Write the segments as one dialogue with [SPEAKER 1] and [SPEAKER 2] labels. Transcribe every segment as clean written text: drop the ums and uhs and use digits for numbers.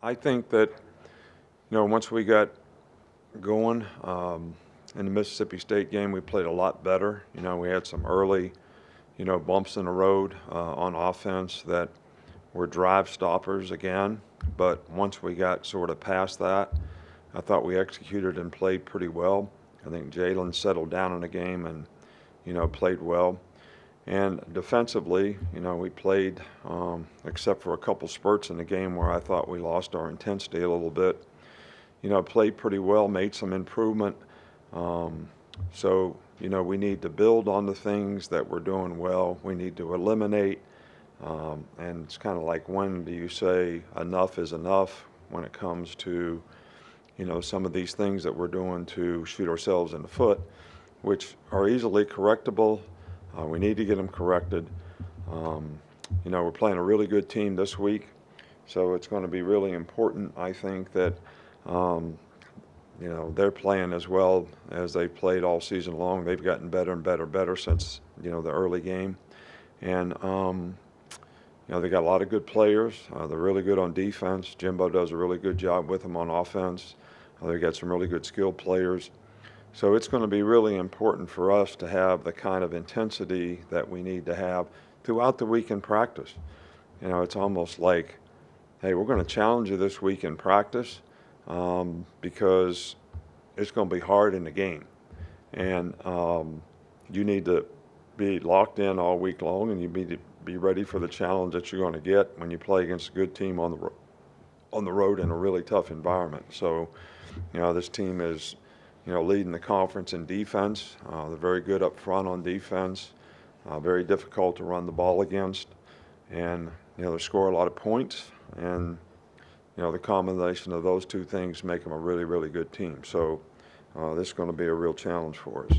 [SPEAKER 1] I think that, once we got going in the Mississippi State game, we played a lot better. We had some early, bumps in the road on offense that were drive stoppers again. But once we got sort of past that, I thought we executed and played pretty well. I think Jalen settled down in the game and, played well. And defensively, we played, except for a couple spurts in the game where I thought we lost our intensity a little bit, played pretty well, made some improvement. So, we need to build on the things that we're doing well. We need to eliminate. And it's kind of like, when do you say enough is enough when it comes to, some of these things that we're doing to shoot ourselves in the foot, which are easily correctable. We need to get them corrected. We're playing a really good team this week, so it's going to be really important, I think, that, they're playing as well as they've played all season long. They've gotten better and better since, the early game. And, they got a lot of good players. They're really good on defense. Jimbo does a really good job with them on offense. They've got some really good skilled players. So it's going to be really important for us to have the kind of intensity that we need to have throughout the week in practice. It's almost like, hey, we're going to challenge you this week in practice because it's going to be hard in the game. And you need to be locked in all week long, and you need to be ready for the challenge that you're going to get when you play against a good team on the road in a really tough environment. So, this team is, leading the conference in defense. They're very good up front on defense, very difficult to run the ball against. And, they score a lot of points. And, the combination of those two things make them a really, really good team. So this is going to be a real challenge for us.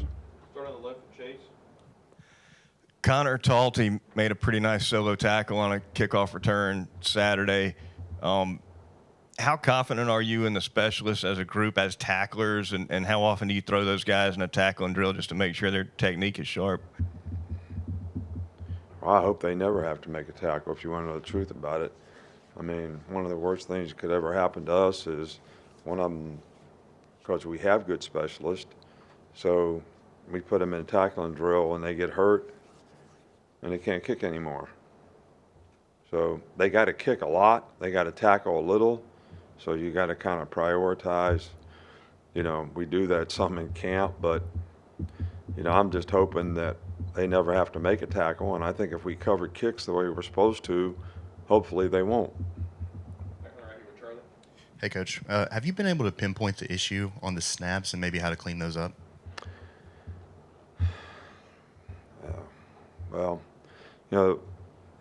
[SPEAKER 2] Start on the left with Chase.
[SPEAKER 3] Connor Talty made a pretty nice solo tackle on a kickoff return Saturday. How confident are you in the specialists as a group, as tacklers, and how often do you throw those guys in a tackle and drill just to make sure their technique is sharp?
[SPEAKER 1] Well, I hope they never have to make a tackle, if you want to know the truth about it. I mean, one of the worst things that could ever happen to us is one of them, because we have good specialists, so we put them in a tackling drill and they get hurt and they can't kick anymore. So they got to kick a lot, they got to tackle a little. So you got to kind of prioritize. We do that some in camp, but, I'm just hoping that they never have to make a tackle. And I think if we cover kicks the way we're supposed to, hopefully they won't.
[SPEAKER 4] Hey, Coach. Have you been able to pinpoint the issue on the snaps and maybe how to clean those up?
[SPEAKER 1] Well,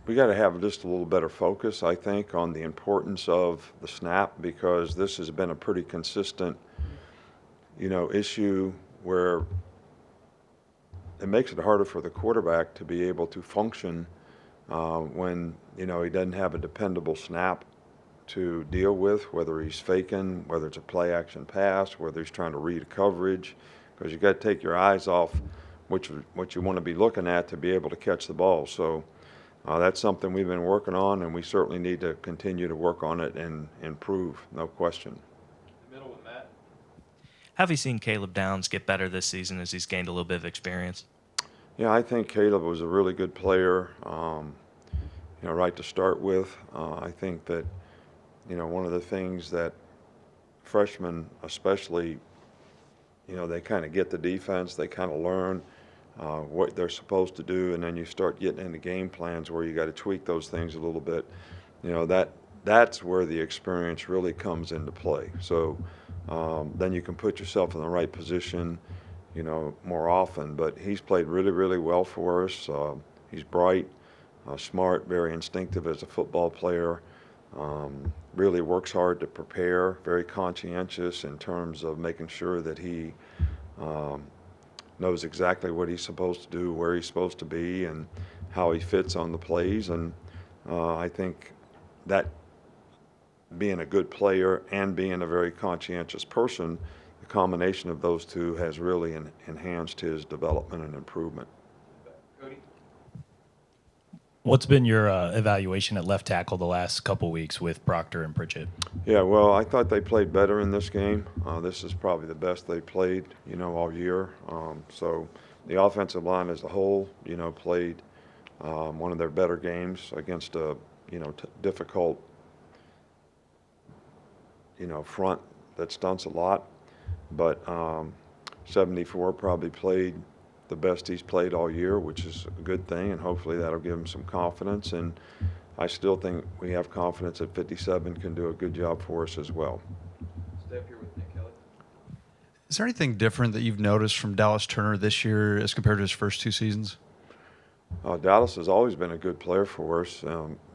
[SPEAKER 1] we got to have just a little better focus, I think, on the importance of the snap, because this has been a pretty consistent, issue where it makes it harder for the quarterback to be able to function when, he doesn't have a dependable snap to deal with, whether he's faking, whether it's a play-action pass, whether he's trying to read coverage, because you got to take your eyes off what you want to be looking at to be able to catch the ball. So that's something we've been working on, and we certainly need to continue to work on it and improve, no question.
[SPEAKER 2] Middle with Matt.
[SPEAKER 5] Have you seen Caleb Downs get better this season as he's gained a little bit of experience?
[SPEAKER 1] Yeah, I think Caleb was a really good player, right to start with. I think that, one of the things that freshmen especially, they kind of get the defense, they kind of learn what they're supposed to do, and then you start getting into game plans where you got to tweak those things a little bit. That's where the experience really comes into play. So then you can put yourself in the right position, more often. But he's played really, really well for us. He's bright, smart, very instinctive as a football player. Really works hard to prepare, very conscientious in terms of making sure that he knows exactly what he's supposed to do, where he's supposed to be, and how he fits on the plays. And I think that being a good player and being a very conscientious person, the combination of those two has really enhanced his development and improvement.
[SPEAKER 2] Cody.
[SPEAKER 6] What's been your evaluation at left tackle the last couple weeks with Proctor and Pritchett?
[SPEAKER 1] Yeah, well, I thought they played better in this game. This is probably the best they played, all year. So the offensive line as a whole, played one of their better games against a, difficult, front that stunts a lot. But 74 probably played the best he's played all year, which is a good thing, and hopefully that'll give him some confidence. And I still think we have confidence that 57 can do a good job for us as well.
[SPEAKER 2] Stay up here with Nick Kelly.
[SPEAKER 7] Is there anything different that you've noticed from Dallas Turner this year as compared to his first 2 seasons?
[SPEAKER 1] Dallas has always been a good player for us.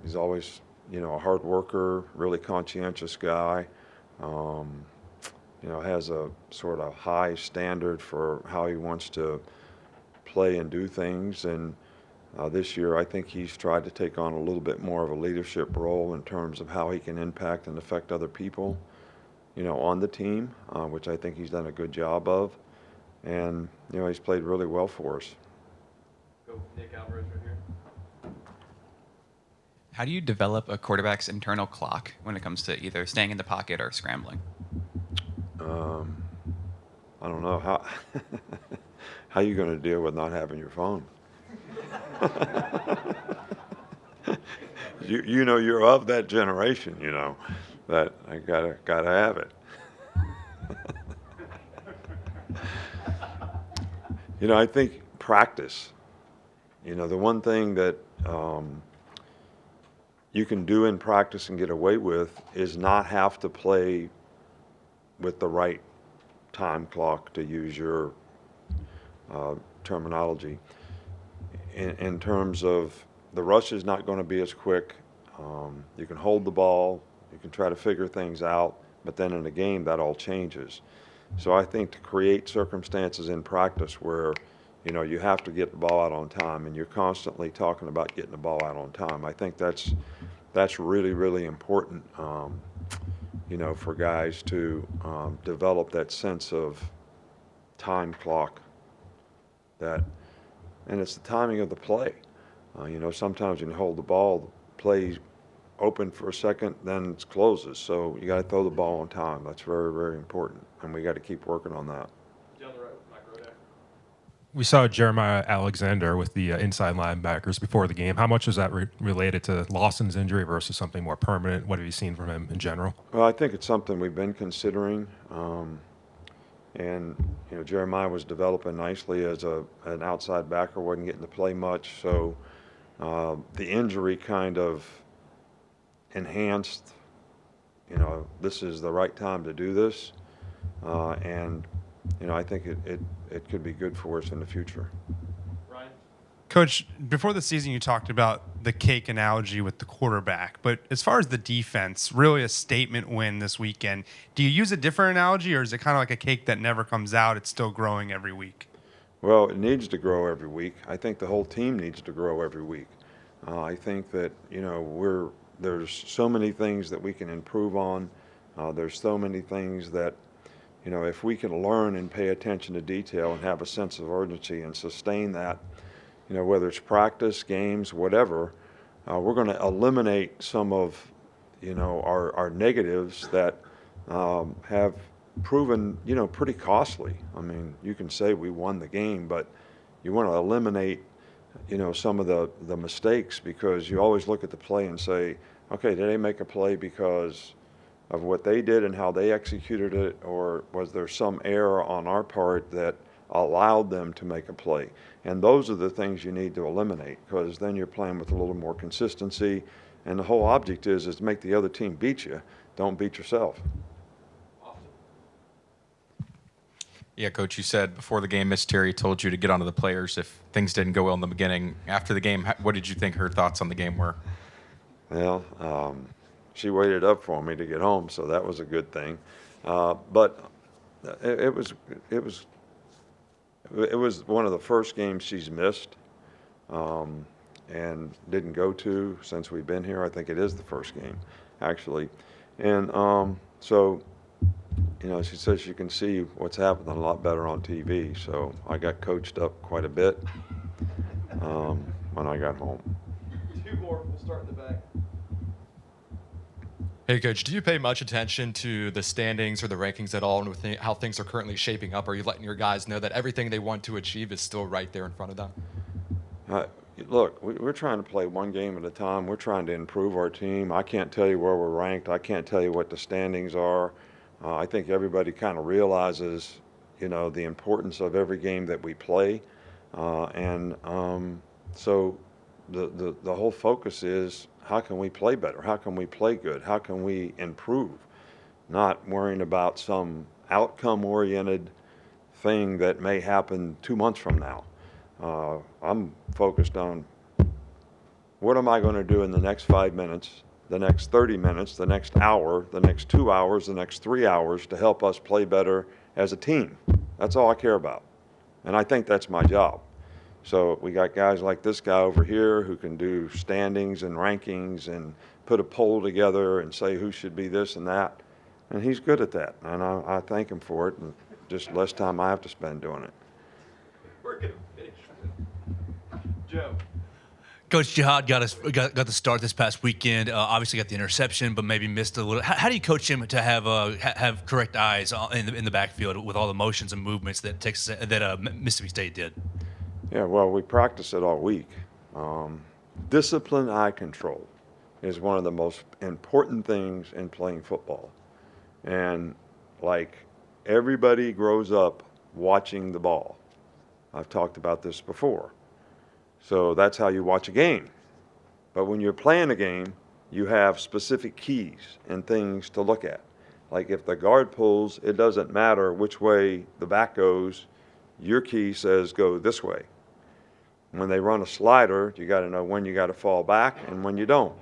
[SPEAKER 1] He's always, a hard worker, really conscientious guy. Has a sort of high standard for how he wants to play and do things. And this year, I think he's tried to take on a little bit more of a leadership role in terms of how he can impact and affect other people, on the team, which I think he's done a good job of. And, he's played really well for us.
[SPEAKER 2] Go Nick Alvarez right here.
[SPEAKER 8] How do you develop a quarterback's internal clock when it comes to either staying in the pocket or scrambling?
[SPEAKER 1] I don't know how how you going to deal with not having your phone. You're of that generation, that I gotta have it. I think practice. The one thing that you can do in practice and get away with is not have to play with the right time clock, to use your terminology. In terms of the rush is not going to be as quick. You can hold the ball, you can try to figure things out, but then in a game that all changes. So I think to create circumstances in practice where you have to get the ball out on time, and you're constantly talking about getting the ball out on time. I think that's really, really important, for guys to develop that sense of time clock. And it's the timing of the play. Sometimes when you hold the ball, the play's open for a second, then it closes. So you got to throw the ball on time. That's very, very important, and we got to keep working on that.
[SPEAKER 2] Down the right with Mike Rodak.
[SPEAKER 9] We saw Jeremiah Alexander with the inside linebackers before the game. How much is that related to Lawson's injury versus something more permanent? What have you seen from him in general?
[SPEAKER 1] Well, I think it's something we've been considering. Jeremiah was developing nicely as an outside backer, wasn't getting to play much. So the injury kind of enhanced, this is the right time to do this. I think it could be good for us in the future.
[SPEAKER 2] Ryan.
[SPEAKER 10] Coach, before the season, you talked about the cake analogy with the quarterback. But as far as the defense, really a statement win this weekend. Do you use a different analogy, or is it kind of like a cake that never comes out? It's still growing every week.
[SPEAKER 1] Well, it needs to grow every week. I think the whole team needs to grow every week. I think that, there's so many things that we can improve on. There's so many things that, if we can learn and pay attention to detail and have a sense of urgency and sustain that, whether it's practice, games, whatever, we're going to eliminate some of, our negatives that have proven, pretty costly. I mean, you can say we won the game, but you want to eliminate, some of the mistakes, because you always look at the play and say, okay, did they make a play because of what they did and how they executed it, or was there some error on our part that allowed them to make a play? And those are the things you need to eliminate, because then you're playing with a little more consistency, and the whole object is to make the other team beat you. Don't beat yourself.
[SPEAKER 8] Yeah, Coach, you said before the game, Miss Terry told you to get onto the players if things didn't go well in the beginning. After the game, what did you think her thoughts on the game were?
[SPEAKER 1] Well, she waited up for me to get home, so that was a good thing. But it was one of the first games she's missed and didn't go to since we've been here. I think it is the first game, actually. And so, she says she can see what's happening a lot better on TV. So I got coached up quite a bit when I got home.
[SPEAKER 2] more. We'll start in the back.
[SPEAKER 11] Hey, Coach, do you pay much attention to the standings or the rankings at all and with how things are currently shaping up? Are you letting your guys know that everything they want to achieve is still right there in front of them?
[SPEAKER 1] Look, we're trying to play one game at a time. We're trying to improve our team. I can't tell you where we're ranked. I can't tell you what the standings are. I think everybody kind of realizes, the importance of every game that we play. So the whole focus is, how can we play better? How can we play good? How can we improve? Not worrying about some outcome-oriented thing that may happen 2 months from now. I'm focused on what am I going to do in the next 5 minutes, the next 30 minutes, the next hour, the next 2 hours, the next 3 hours to help us play better as a team. That's all I care about. And I think that's my job. So we got guys like this guy over here who can do standings and rankings and put a poll together and say who should be this and that. And he's good at that. And I thank him for it. And just less time I have to spend doing it.
[SPEAKER 2] We're going to finish with Joe.
[SPEAKER 12] Coach Jihad got the start this past weekend. Obviously got the interception, but maybe missed a little. How do you coach him to have correct eyes in the backfield with all the motions and movements that Mississippi State did?
[SPEAKER 1] Yeah, well, we practice it all week. Discipline eye control is one of the most important things in playing football. And like everybody grows up watching the ball. I've talked about this before. So that's how you watch a game. But when you're playing a game, you have specific keys and things to look at. Like if the guard pulls, it doesn't matter which way the back goes, your key says go this way. When they run a slider, you got to know when you got to fall back and when you don't.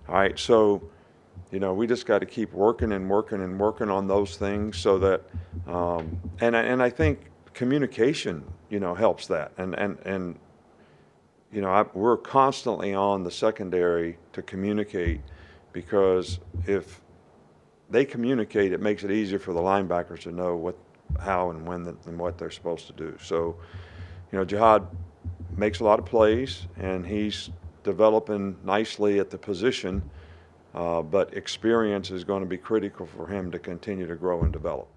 [SPEAKER 1] All right, so we just got to keep working and working and working on those things so that, and I think communication, helps that. And we're constantly on the secondary to communicate, because if they communicate, it makes it easier for the linebackers to know how and when and what they're supposed to do. So, Jihad makes a lot of plays, and he's developing nicely at the position, but experience is going to be critical for him to continue to grow and develop.